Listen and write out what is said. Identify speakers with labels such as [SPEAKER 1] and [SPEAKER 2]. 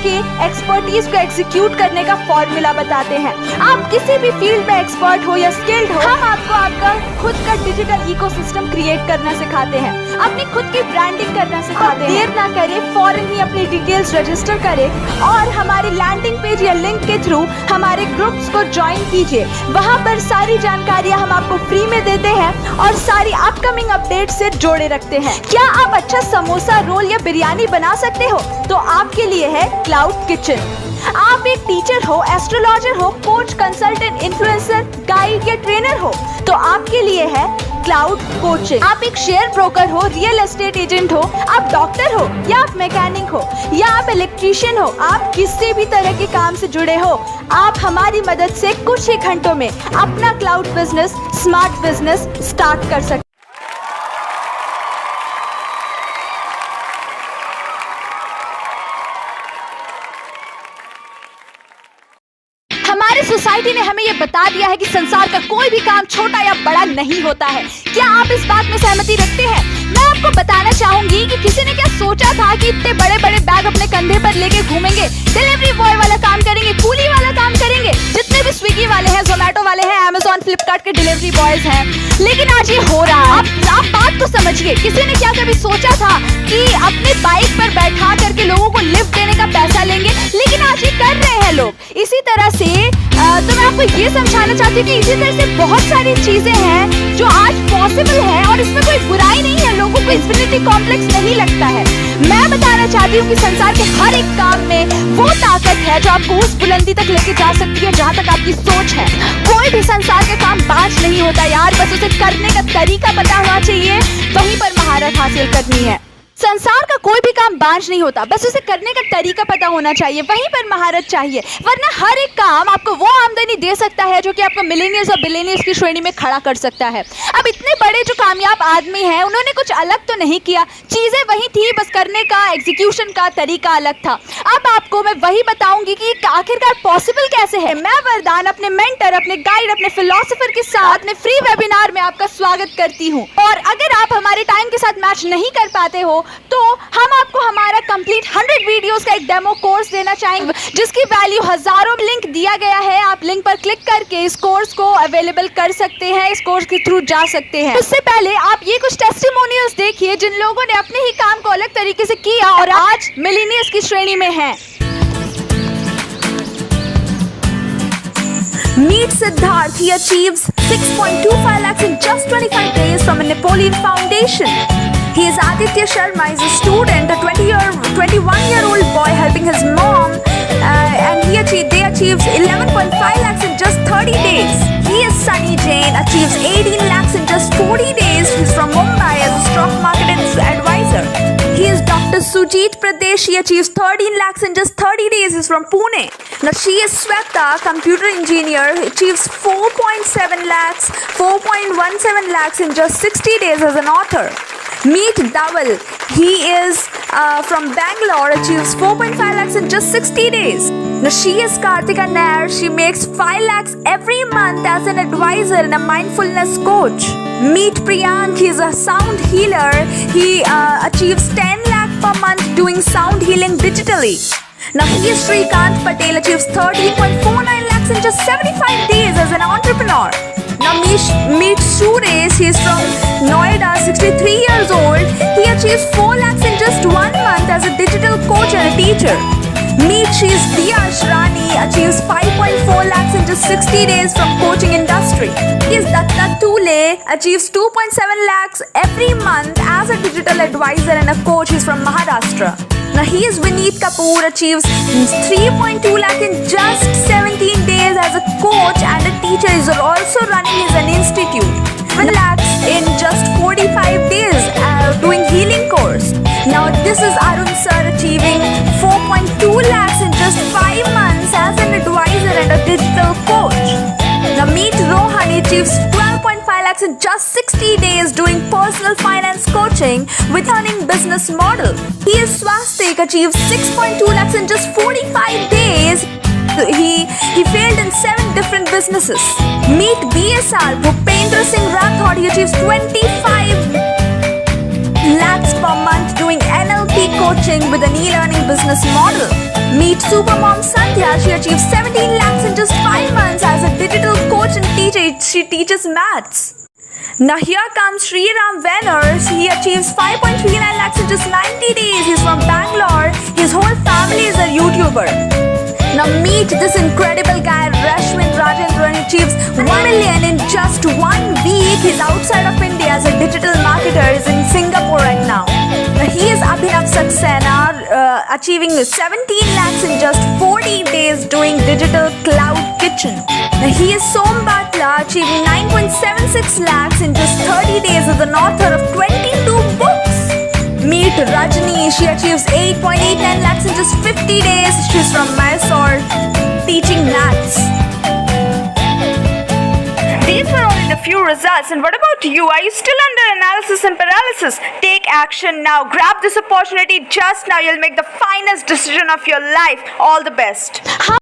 [SPEAKER 1] आपके एक्सपर्टीज को एग्जीक्यूट करने का फॉर्मूला बताते हैं। आप किसी भी फील्ड में एक्सपर्ट हो या स्किल्ड हो, हम आपको आपका खुद का डिजिटल इकोसिस्टम क्रिएट करना सिखाते हैं, अपनी खुद की ब्रांडिंग करना सिखाते हैं। देर ना करें, फौरन ही अपनी डिटेल्स रजिस्टर करें और हमारे लैंडिंग पेज या लिंक के थ्रू हमारे ग्रुप्स को ज्वाइन कीजिए। वहां पर सारी जानकारियां हम आपको फ्री में देते हैं और सारी अपकमिंग अपडेट से जोड़े रखते हैं। क्या आप अच्छा समोसा, रोल या बिरयानी बना सकते हो? तो आपके लिए है क्लाउड किचन। आप एक टीचर हो, एस्ट्रोलॉजर हो, कोच, कंसल्टेंट, इन्फ्लुएंसर, गाइड या ट्रेनर हो, तो आपके लिए है क्लाउड कोचिंग। आप एक शेयर ब्रोकर हो, रियल एस्टेट एजेंट हो, आप डॉक्टर हो या आप मैकेनिक हो या आप इलेक्ट्रीशियन हो, आप किसी भी तरह के काम से जुड़े हो, आप हमारी मदद से कुछ ही घंटों में अपना cloud business, smart business start कर सकते। हमारी सोसाइटी ने हमें ये बता दिया है कि संसार का कोई भी काम छोटा या बड़ा नहीं होता है। क्या आप इस बात में सहमति रखते हैं? मैं आपको बताना चाहूंगी कि किसी ने क्या सोचा था कि इतने बड़े बड़े बैग अपने कंधे पर लेके घूमेंगे, डिलीवरी बॉय वाला काम करेंगे, कूली वाला काम करेंगे, जितने भी स्विगी वाले हैं, जोमेटो वाले हैं, अमेजॉन, फ्लिपकार्ट के डिलीवरी बॉयज हैं। लेकिन आज ये हो रहा है। आप बात को समझिए, किसी ने क्या कभी सोचा था कि अपने बाइक पर बैठा करके लोगों को लिफ्ट देने का पैसा लेंगे? लेकिन आज ये कर रहे हैं लोग। इसी तरह से तो मैं आपको ये समझाना चाहती हूँ कि इसी तरह से बहुत सारी चीजें हैं जो आज पॉसिबल है और इसमें कोई बुराई नहीं है। लोगों को इंफिनिटी कॉम्प्लेक्स नहीं लगता है। मैं बताना चाहती हूँ कि संसार के हर एक काम में वो ताकत है जो आपको उस बुलंदी तक लेके जा सकती है जहाँ तक आपकी सोच है। कोई भी संसार के काम बांझ नहीं होता यार, बस उसे करने का तरीका पता होना चाहिए, वहीं पर महारत हासिल करनी है। संसार का कोई भी काम बांझ नहीं होता, बस उसे करने का तरीका पता होना चाहिए, वहीं पर महारत चाहिए। वरना हर एक काम आपको वो आमदनी दे सकता है जो कि आपको मिलेनियर्स और बिलियनियर्स की श्रेणी में खड़ा कर सकता है। अब इतने बड़े जो कामयाब आदमी हैं, उन्होंने कुछ अलग तो नहीं किया, चीजें वही थी, बस करने का, एग्जीक्यूशन का तरीका अलग था। अब आपको मैं वही बताऊंगी कि आखिरकार पॉसिबल कैसे है। मैं वरदान अपने मेंटर, अपने गाइड, अपने फिलोसोफर के साथ अपने फ्री वेबिनार में आपका स्वागत करती हूँ। और अगर आप हमारे टाइम के साथ मैच नहीं कर पाते हो तो हम आपको हमारा कंप्लीट 100 वीडियोस का एक डेमो कोर्स देना चाहेंगे, जिसकी वैल्यू हजारों, लिंक दिया गया है। आप लिंक पर क्लिक करके इस कोर्स को अवेलेबल कर सकते हैं, इस कोर्स के थ्रू जा सकते हैं। उससे पहले आप ये कुछ टेस्टिमोनियल्स देखिए जिन लोगों ने अपने ही काम को अलग तरीके से किया और आज मिलियनियर्स की श्रेणी में हैं। Meet Siddharth. He achieves 6.25 lakhs in just 25 days from a Napoleon Foundation. He is Aditya Sharma. He is a student, a 21-year-old boy helping his mom, and they achieves 11.5 lakhs in just 30 days. He is Sunny Jain, achieves 18 lakhs in just 40 days. He's from Mumbai as a stock market advisor. He is Dr. Sujit Pradesh. She achieves 13 lakhs in just 30 days. He's from Pune. Now she is Sweta, computer engineer, achieves 4.7 lakhs, 4.17 lakhs in just 60 days as an author. Meet Dawal. He is from Bangalore, achieves 4.5 lakhs in just 60 days. Now she is Kartika Nair. She makes 5 lakhs every month as an advisor and a mindfulness coach. Meet Priyank. He is a sound healer. He achieves 10 lakh per month doing sound healing digitally. Now he is Shrikant Patel, achieves 13.49 lakhs in just 75 days as an entrepreneur. Now meet Suresh. He is from Noida, 63 years old. He achieves 4 lakhs in just 1 month as a digital coach and a teacher. Meet she's Diya Ashrani, achieves 5.4 lakhs in just 60 days from coaching industry. He is Datta Tule, achieves 2.7 lakhs every month as a digital advisor and a coach. He's from Maharashtra. Now he is Vineet Kapoor, achieves 3.2 lakh in just 17 days as a coach and a teacher. He is also running an institute. 1 lakhs in just 45 days doing healing course. Now this is Arun sir, achieving 4.2 lakhs in just 5 months as an advisor and a digital coach. Now meet Rohan. He achieves 12.5 lakhs in just 60 days doing personal finance coaching with earning business model. He is Swastik, achieves 6.2 lakhs in just 45 days. He failed in 7 different businesses. Meet BSR, Bhupendra Singh Rathod. He achieves 25 lakhs per month doing NLP coaching with an e-learning business model. Meet Supermom Sandhya. She achieved 17 lakhs in just 5 months as a digital coach and teacher. She teaches maths. Now here comes Sriram Veners. He achieves 5.39 lakhs in just 90 days. He's from Bangalore. His whole family is a YouTuber. Now meet this incredible guy, Rashmin Rajendran. He achieves 1 million in just 1 week. He's outside of India as a digital marketer. He's in Singapore right now. Now he is Abhinav Saxena, achieving 17 lakhs in just 40 days doing digital cloud kitchen. Now he is Som Batla, achieving 9.76 lakhs in just 30 days as an author of 22 books. Meet Rajni. She achieves 8.89 lakhs in just 50 days. She's from Mysore, teaching maths. These were only the few results. And what about you? Are you still under analysis and paralysis? Take action now. Grab this opportunity just now. You'll make the finest decision of your life. All the best.